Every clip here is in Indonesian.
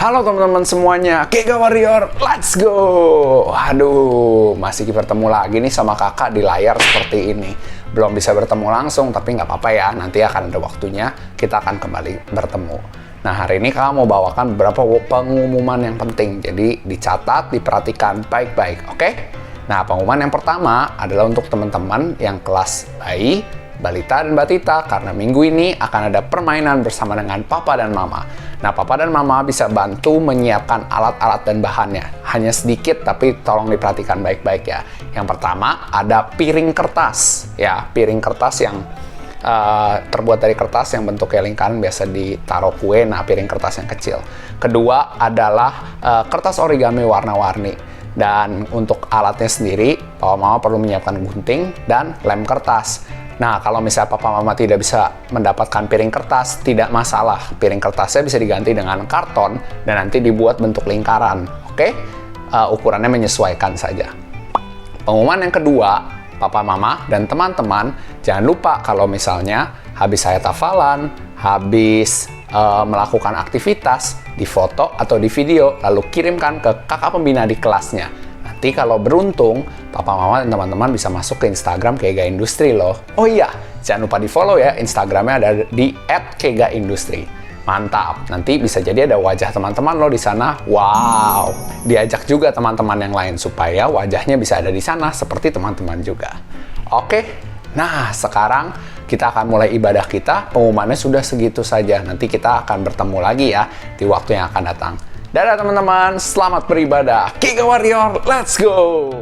Halo teman-teman semuanya, Kega Warrior, let's go! Aduh, masih bertemu lagi nih sama kakak di layar seperti ini. Belum bisa bertemu langsung, tapi nggak apa-apa ya, nanti akan ada waktunya, kita akan kembali bertemu. Nah, hari ini kakak mau bawakan beberapa pengumuman yang penting, jadi dicatat, diperhatikan baik-baik, oke? Nah, pengumuman yang pertama adalah untuk teman-teman yang kelas bayi, balita, dan batita, karena minggu ini akan ada permainan bersama dengan papa dan mama. Nah, papa dan mama bisa bantu menyiapkan alat-alat dan bahannya. Hanya sedikit, tapi tolong diperhatikan baik-baik ya. Yang pertama, ada piring kertas. Ya, piring kertas yang terbuat dari kertas yang bentuknya lingkaran, biasa ditaruh kue. Nah, piring kertas yang kecil. Kedua adalah kertas origami warna-warni. Dan untuk alatnya sendiri, papa mama perlu menyiapkan gunting dan lem kertas. Nah, kalau misalnya papa mama tidak bisa mendapatkan piring kertas, tidak masalah. Piring kertasnya bisa diganti dengan karton dan nanti dibuat bentuk lingkaran. Oke? Ukurannya menyesuaikan saja. Pengumuman yang kedua, papa mama dan teman-teman, jangan lupa kalau misalnya habis saya hafalan, habis melakukan aktivitas, difoto atau di video, lalu kirimkan ke kakak pembina di kelasnya. Nanti kalau beruntung, papa mama dan teman-teman bisa masuk ke Instagram Kega Industri loh. Oh iya, jangan lupa di follow ya, Instagramnya ada di @kegaindustri. Mantap, nanti bisa jadi ada wajah teman-teman loh di sana. Wow, diajak juga teman-teman yang lain supaya wajahnya bisa ada di sana seperti teman-teman juga. Oke, nah sekarang kita akan mulai ibadah kita. Pengumumannya sudah segitu saja. Nanti kita akan bertemu lagi ya di waktu yang akan datang. Dadah teman-teman, selamat beribadah. Kega Warrior, let's go!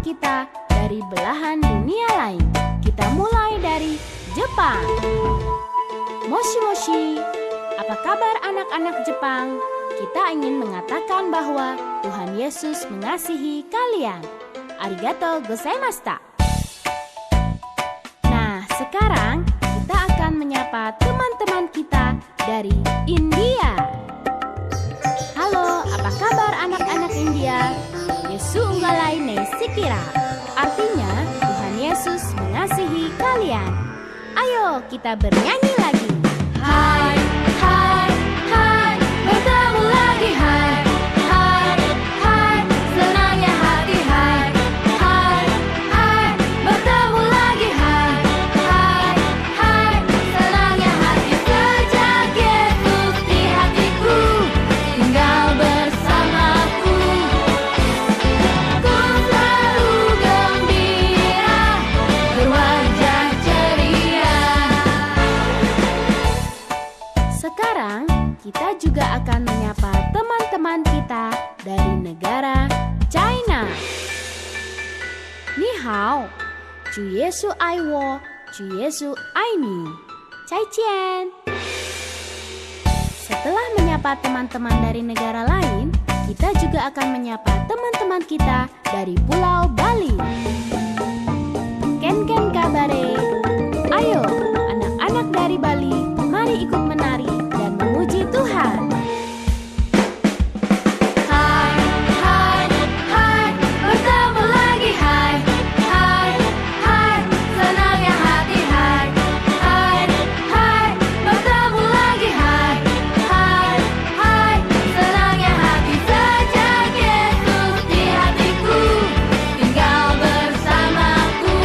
Kita dari belahan dunia lain. Kita mulai dari Jepang. Moshi moshi, apa kabar anak-anak Jepang? Kita ingin mengatakan bahwa Tuhan Yesus mengasihi kalian. Arigatou gozaimashita. Nah, sekarang kita akan menyapa teman-teman kita dari India. Halo, apa kabar anak-anak India? Yesu unggalai ne sikira. Artinya, Tuhan Yesus mengasihi kalian. Ayo kita bernyanyi lagi. Hai, hai, hai, bertemu lagi hai. Hai, hai, senangnya hati hai. Hai, hai, bertemu lagi hai. Hai, hai, senangnya hati. Sejak Yesus di hatiku tinggal bersamaku. Sekarang kita juga akan menyapa teman-teman kita dari negara China. Ni hao, Chu Yesu ai wo, Chu Yesu ai ni. Cai cian. Setelah menyapa teman-teman dari negara lain, kita juga akan menyapa teman-teman kita dari Pulau Bali. Ken ken kabare. Ayo, anak-anak dari Bali, mari ikut menari dan memuji Tuhan. Hai, hai, hai, bertemu lagi hai. Hai, hai, senangnya hati hai. Hai, hai, bertemu lagi hai. Hai, hai, senangnya hati. Sejak Yesus di hatiku tinggal bersamaku.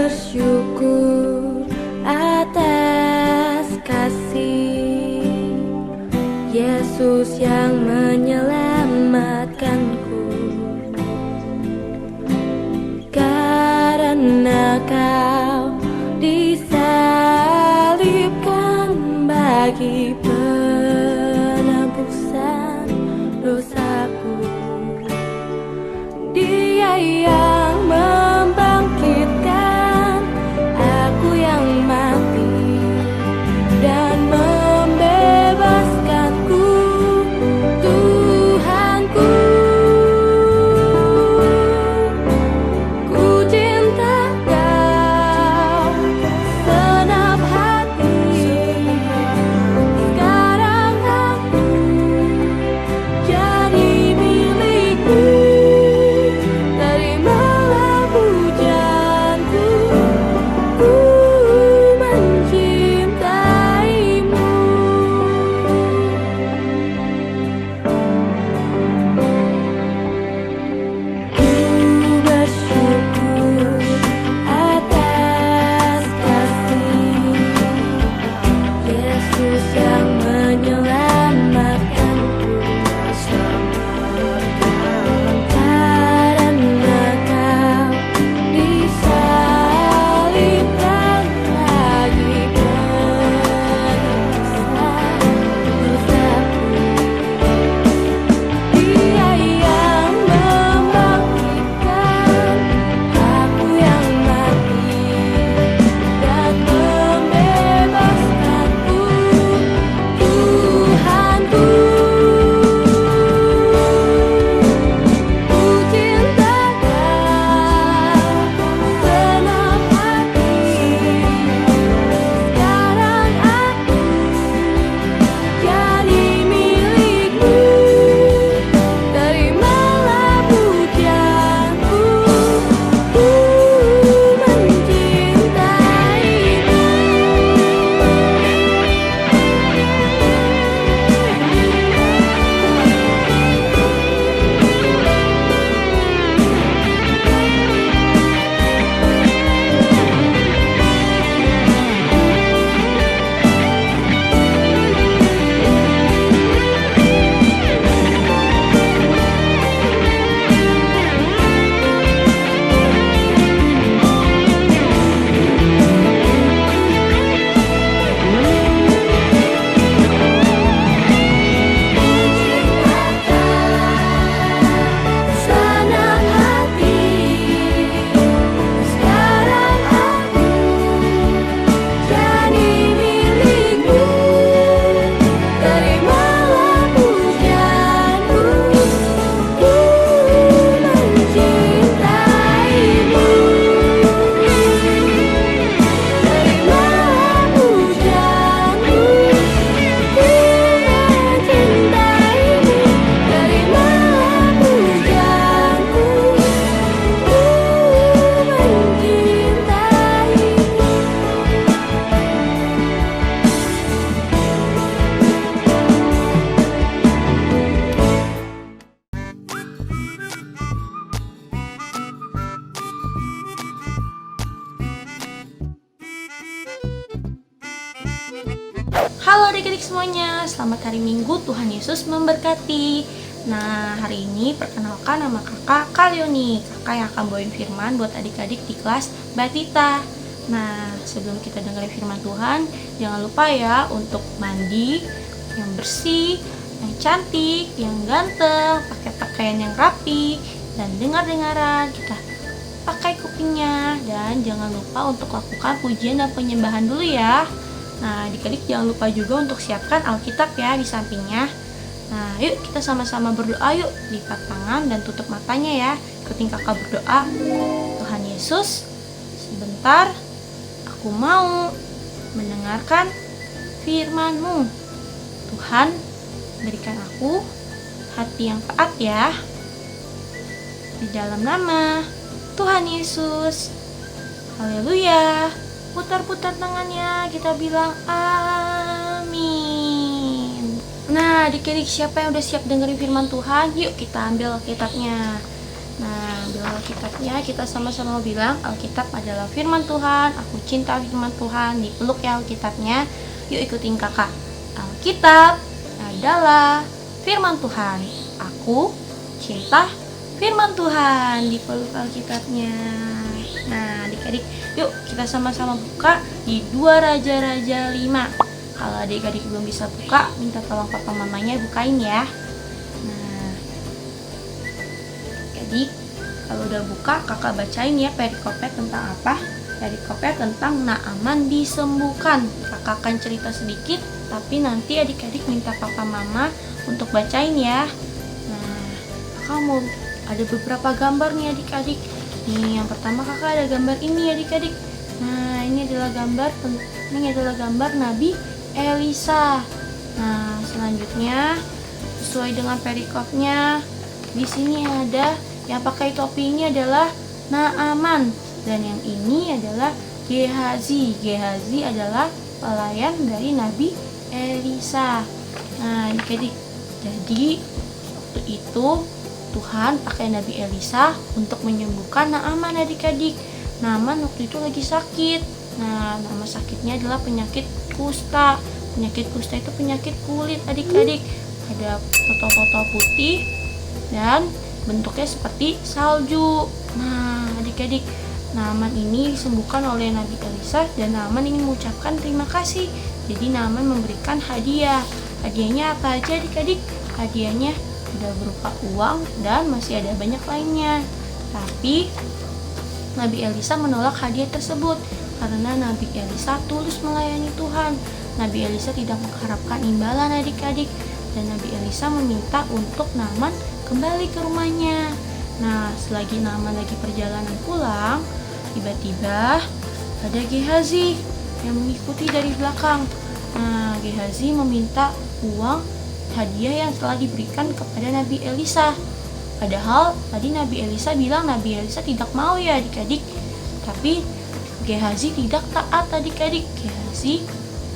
bersyukur atas kasih Yesus yang menyelamatkanku, karena Kau disalibkan bagi penebusan dosaku. Dia yang membangkitkan aku yang mati dan membebaskanku, Tuhanku. Ku cinta Kau senap hati, sekarang aku jadi milikmu. Terimalah pujianku, ku mencintaimu. Ku bersyukur atas kasih Yesus yang menyelamatkanku, karena Kau disalibkan bagi penebusan dosaku. Dia yang membangkitkan aku yang mati dan membebaskanku, Tuhanku. Ku cinta Kau senap hati, sekarang aku jadi milikmu. Terimalah pujianku, ku mencintaimu. Senap hati, sekarang aku jadi milikmu. Terimalah pujianku, ku mencintaimu. Terimalah pujianku, ku mencintaimu. Terimalah pujianku, ku Halo adik-adik semuanya, selamat hari Minggu, Tuhan Yesus memberkati. Nah, hari ini perkenalkan nama kakak Kalioni. Kakak yang akan bawain firman buat adik-adik di kelas Batita. Nah, sebelum kita dengerin firman Tuhan, jangan lupa ya untuk mandi yang bersih, yang cantik, yang ganteng, pakai pakaian yang rapi, dan dengar-dengaran kita pakai kupingnya. Dan jangan lupa untuk lakukan pujian dan penyembahan dulu ya. Nah, adik-adik jangan lupa juga untuk siapkan Alkitab ya di sampingnya. Nah, yuk kita sama-sama berdoa yuk. Lipat tangan dan tutup matanya ya. Ikutin kakak berdoa. Tuhan Yesus, sebentar aku mau mendengarkan firman-Mu. Tuhan, berikan aku hati yang taat ya. Di dalam nama Tuhan Yesus. Haleluya. Putar-putar tangannya, kita bilang amin. Nah, adik-adik siapa yang udah siap dengerin firman Tuhan? Yuk kita ambil kitabnya. Nah, ambil Alkitabnya, kita sama-sama bilang Alkitab adalah firman Tuhan. Aku cinta firman Tuhan. Dipeluk ya Alkitabnya. Yuk ikutin kakak. Alkitab adalah firman Tuhan. Aku cinta firman Tuhan. Dipeluk Alkitabnya. Nah, adik-adik, yuk kita sama-sama buka di 2 Raja-Raja 5. Kalau adik-adik belum bisa buka, minta tolong papa mamanya bukain ya. Nah, jadi kalau udah buka, kakak bacain ya perikopnya tentang apa. Perikopnya tentang Naaman disembuhkan. Kakak akan cerita sedikit, tapi nanti adik-adik minta papa mama untuk bacain ya. Nah, kakak mau ada beberapa gambar nih adik-adik. Nih, yang pertama kakak ada gambar ini adik-adik. Nah, ini adalah gambar Nabi Elisa. Nah, selanjutnya sesuai dengan perikopnya, di sini ada yang pakai topi ini adalah Naaman, dan yang ini adalah Gehazi. Gehazi adalah pelayan dari Nabi Elisa. Nah, adik-adik, jadi waktu itu Tuhan pakai Nabi Elisa untuk menyembuhkan Naaman adik-adik. Naaman waktu itu lagi sakit. Nah, nama sakitnya adalah penyakit kusta. Penyakit kusta itu penyakit kulit adik-adik. Ada totol-totol putih dan bentuknya seperti salju. Nah, adik-adik, Naaman ini disembuhkan oleh Nabi Elisa dan Naaman ingin mengucapkan terima kasih. Jadi Naaman memberikan hadiah. Hadiahnya apa aja adik-adik? Hadiahnya udah berupa uang dan masih ada banyak lainnya. Tapi Nabi Elisa menolak hadiah tersebut karena Nabi Elisa tulus melayani Tuhan. Nabi Elisa tidak mengharapkan imbalan adik-adik, dan Nabi Elisa meminta untuk Naaman kembali ke rumahnya. Nah, selagi Naaman lagi perjalanan pulang, tiba-tiba ada Gehazi yang mengikuti dari belakang. Nah, Gehazi meminta uang hadiah yang telah diberikan kepada Nabi Elisa. Padahal tadi Nabi Elisa bilang Nabi Elisa tidak mau ya adik-adik. Tapi Gehazi tidak taat adik-adik. Gehazi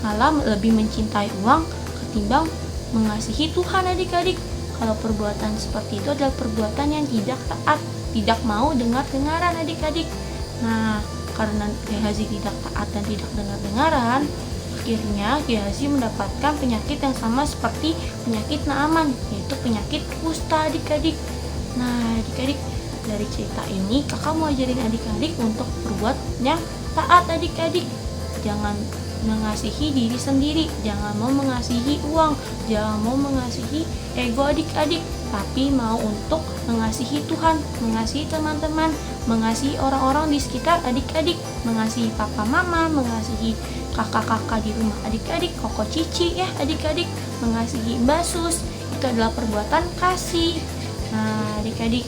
malah lebih mencintai uang ketimbang mengasihi Tuhan adik-adik. Kalau perbuatan seperti itu adalah perbuatan yang tidak taat, tidak mau dengar-dengaran adik-adik. Nah, karena Gehazi tidak taat dan tidak dengar-dengaran, akhirnya Gehazi mendapatkan penyakit yang sama seperti penyakit Naaman, yaitu penyakit kusta adik-adik. Nah, adik-adik, dari cerita ini kakak mau ajarin adik-adik untuk berbuatnya taat adik-adik. Jangan mengasihi diri sendiri, jangan mau mengasihi uang, jangan mau mengasihi ego adik-adik, tapi mau untuk mengasihi Tuhan, mengasihi teman-teman, mengasihi orang-orang di sekitar adik-adik, mengasihi papa mama, mengasihi kakak-kakak di rumah adik-adik, koko cici ya adik-adik, mengasihi Mbak Sus. Itu adalah perbuatan kasih. Nah, adik-adik,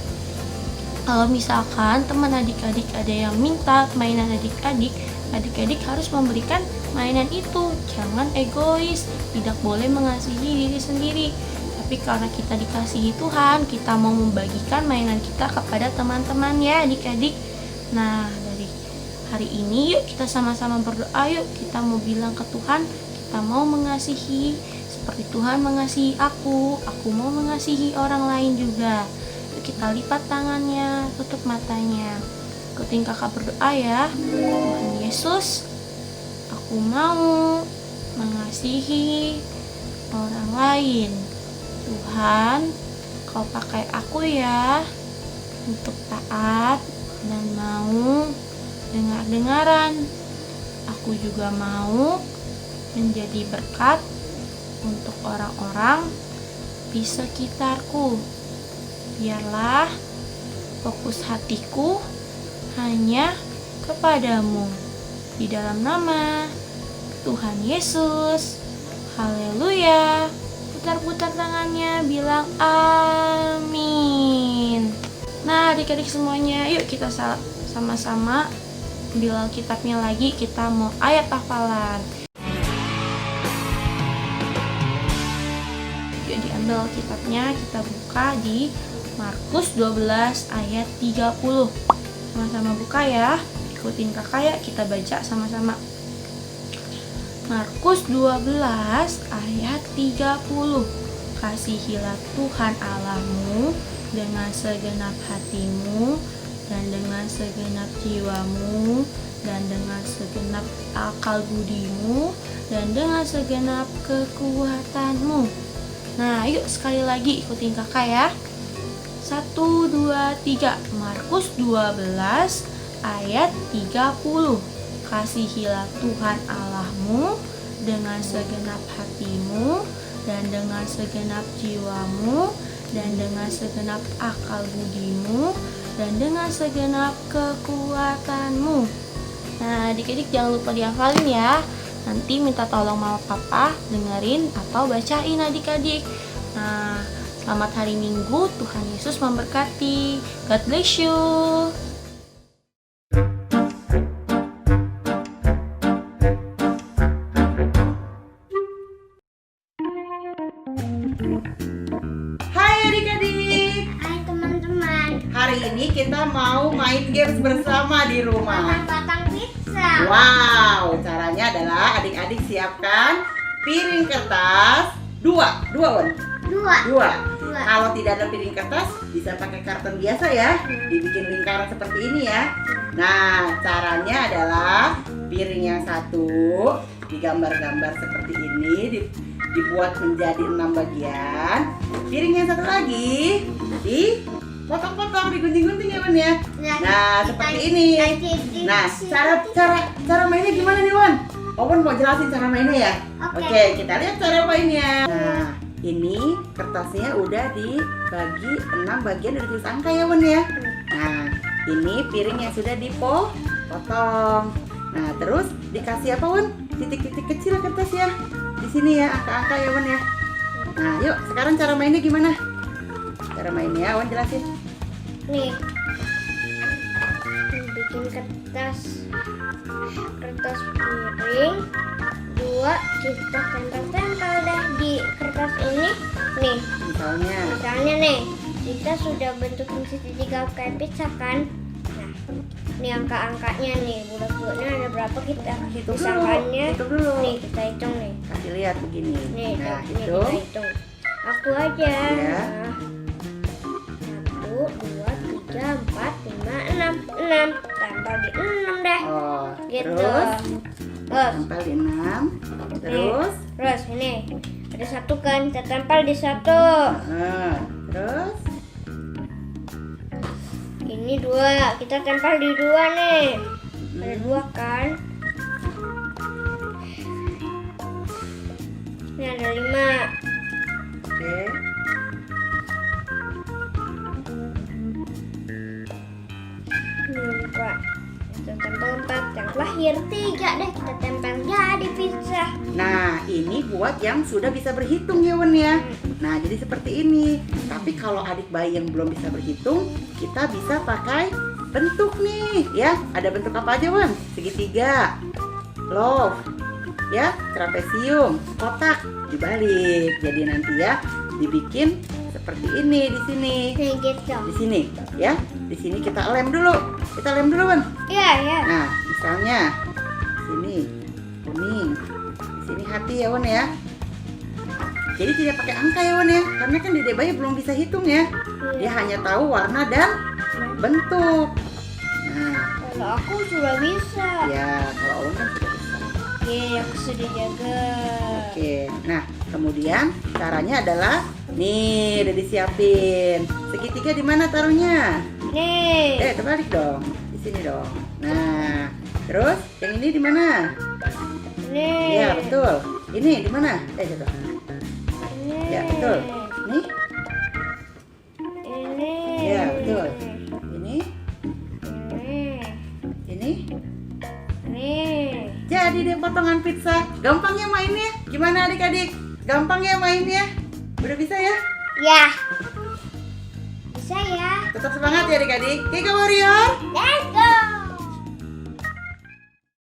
kalau misalkan teman adik-adik ada yang minta mainan adik-adik, adik-adik harus memberikan mainan itu. Jangan egois, tidak boleh mengasihi diri sendiri. Tapi karena kita dikasihi Tuhan, kita mau membagikan mainan kita kepada teman-teman ya adik-adik. Nah, dari hari ini yuk kita sama-sama berdoa, yuk kita mau bilang ke Tuhan, kita mau mengasihi seperti Tuhan mengasihi aku mau mengasihi orang lain juga. Yuk kita lipat tangannya, tutup matanya, ikutin kakak berdoa ya. Tuhan Yesus, aku mau mengasihi orang lain. Tuhan, kau pakai aku ya untuk taat dan mau dengar-dengaran. Aku juga mau menjadi berkat untuk orang-orang di sekitarku. Biarlah fokus hatiku hanya kepadamu. Di dalam nama Tuhan Yesus. Haleluya. Putar-putar tangannya, bilang amin. Nah, adik-adik semuanya, yuk kita sama-sama ambil Alkitabnya lagi. Kita mau ayat hafalan. Yuk diambil Alkitabnya, kita buka di Markus 12 ayat 30. Sama-sama buka ya. Ikutin kakak ya, kita baca sama-sama. Markus 12 ayat 30. Kasihilah Tuhan Allahmu dengan segenap hatimu, dan dengan segenap jiwamu, dan dengan segenap akal budimu, dan dengan segenap kekuatanmu. Nah, yuk sekali lagi ikutin kakak ya. 1, 2, 3. Markus 12 ayat 30. Kasihilah Tuhan Allahmu dengan segenap hatimu, dan dengan segenap jiwamu, dan dengan segenap akal budimu, dan dengan segenap kekuatanmu. Nah, adik-adik jangan lupa dihafalin ya. Nanti minta tolong mama papa dengerin atau bacain adik-adik. Nah, selamat hari Minggu, Tuhan Yesus memberkati. God bless you. Hai adik-adik, Hai teman-teman, hari ini kita mau main games bersama di rumah. batang pizza. Wow, caranya adalah adik-adik siapkan piring kertas dua, Wan. Dua. Kalau tidak ada piring kertas, bisa pakai karton biasa ya, dibikin lingkaran seperti ini ya. Nah, caranya adalah piring yang satu digambar-gambar seperti ini, dibuat menjadi 6 bagian. Piring yang satu lagi dipotong-potong, digunting-gunting ya Wan ya. Nah, seperti ini. Nah, cara mainnya gimana nih Wan? Wan mau jelasin cara mainnya ya? Oke, kita lihat cara mainnya. Nah, ini kertasnya udah dibagi 6 bagian, udah tulis angka ya Wan ya. Nah, ini piring yang sudah dipotong. Nah, terus dikasih apa Wan? Titik-titik kecil kertas ya. Di sini ya, angka-angka ya Wan ya. Nah, yuk sekarang cara mainnya gimana? Cara mainnya Wan jelasin. Nih, bikin kertas piring 2, kita tempel-tempel deh di kertas ini. Nih, misalnya nih, kita sudah bentukin segitiga kayak pizza kan. Nah, ini angka-angkanya nih, bulat-bulatnya ada berapa, kita Hitung misalkannya dulu. nih, kita hitung nih. Kasih lihat begini. Nih, Nah, nih kita hitung. hitung. Aku aja. Ya. Nah, 1, 2, 3, 4, 5, 6. 6. Tempel di 6 deh. Oh, Gitu. terus Terus, tempel di 6. Terus terus ini ada 1 kan, kita tempel di 1. terus Ini 2, kita tempel di 2 nih. Ada 2 kan. Ini ada 5. oke. Ini 4. Kita tempel 4. Yang terakhir 3 deh, kita tempel jadi pizza. Nah, ini buat yang sudah bisa berhitung ya Wan ya. Nah, jadi seperti ini. Tapi kalau adik bayi yang belum bisa berhitung, kita bisa pakai bentuk nih ya. Ada bentuk apa aja Wan? Segitiga, love, ya, trapesium, kotak, dibalik. Jadi nanti ya dibikin seperti ini di sini. Nih gitu. Di sini ya. Di sini kita lem dulu. Kita lem dulu Wan. Iya, ya. Nah, misalnya sini kuning, di sini hati ya Wan ya. Jadi tidak pakai angka ya Wan ya, karena kan Dede bayi belum bisa hitung ya. Dia hanya tahu warna dan bentuk. Nah, Kalau aku sudah bisa. ya kalau Wan kan sudah bisa. Oke, aku sudah jaga. Oke, nah kemudian caranya adalah nih udah disiapin. Segitiga di mana taruhnya? Nih. Terbalik dong, di sini dong. Nah, terus yang ini di mana? Nih. Iya betul. Ini di mana? Jatuh. Nih. Ya betul. Ini? Ini. Ya betul. Ini? Nih. Ini? Nih. Jadi deh potongan pizza. Gampang ya mainnya? Gimana adik-adik? Gampang ya mainnya? Udah bisa ya? Ya. Bisa ya. Tetap semangat ya adik-adik. Giga Warrior. Let's go.